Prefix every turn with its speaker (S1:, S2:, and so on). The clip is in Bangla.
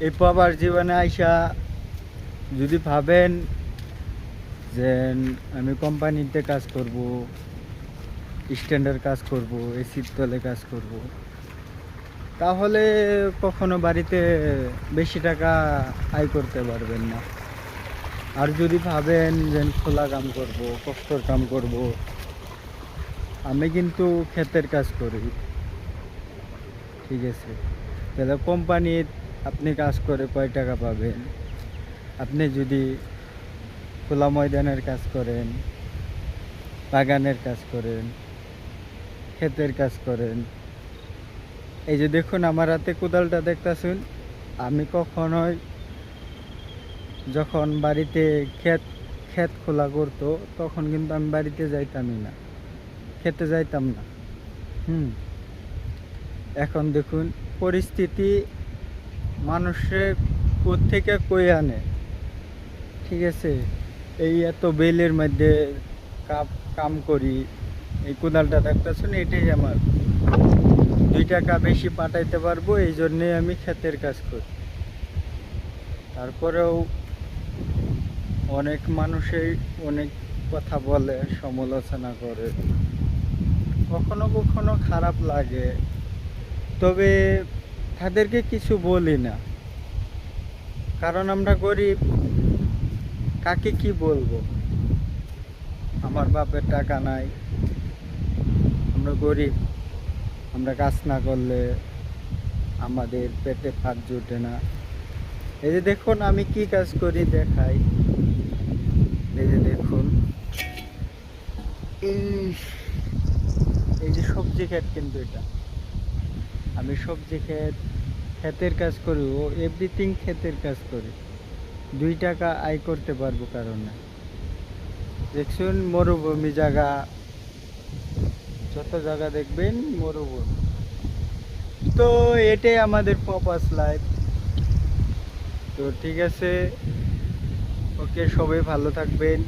S1: এই প্রবাস জীবনে আইসা যদি ভাবেন যে আমি কোম্পানিতে কাজ করব, স্ট্যান্ডার্ড কাজ করব, এসির তলে কাজ করব, তাহলে কখনো বাড়িতে বেশি টাকা আয় করতে পারবেন না। আর যদি ভাবেন যে খোলা কাম করব, কষ্টর কাম করব, আমি কিন্তু ক্ষেতের কাজ করি, ঠিক আছে? তাহলে কোম্পানির আপনি কাজ করে কয় টাকা পাবেন? আপনি যদি খোলা ময়দানের কাজ করেন, বাগানের কাজ করেন, ক্ষেতের কাজ করেন, এই যে দেখুন আমার হাতে কোদালটা দেখতেছেন, আমি কখনোই যখন বাড়িতে ক্ষেত ক্ষেত খোলা করতো তখন কিন্তু আমি বাড়িতে যাইতামই না, খেতে যাইতাম না। হুম। এখন দেখুন পরিস্থিতি মানুষের কোত্থেকে কই আনে, ঠিক আছে? এই এত বেলের মধ্যে কাম করি, এই কোদালটা দেখতেছেন, এটাই আমার 2 টাকা বেশি পাঠাইতে পারবো, এই জন্যে আমি ক্ষেতের কাজ করি। তারপরেও অনেক মানুষই অনেক কথা বলে, সমালোচনা করে, কখনো কখনো খারাপ লাগে, তবে তাদেরকে কিছু বলি না, কারণ আমরা গরিব, কাকে কি বলবো? আমার বাপের টাকা নাই, আমরা গরিব, আমরা কাজ না করলে আমাদের পেটে ভাত জোটে না। এই যে দেখুন আমি কি কাজ করি দেখাই, এই যে দেখুন, এই এই যে সবজি ক্ষেত, কিন্তু এটা আমি সবজি ক্ষেতের কাজ করি, ও এভরিথিং ক্ষেতের কাজ করি, 2 টাকা আয় করতে পারবো কারণে। দেখছুন মরুভূমি জায়গা, যত জায়গা দেখবেন মরুভূমি। তো এটাই আমাদের পারপাস লাইফ। তো ঠিক আছে, ওকে, সবাই ভালো থাকবেন।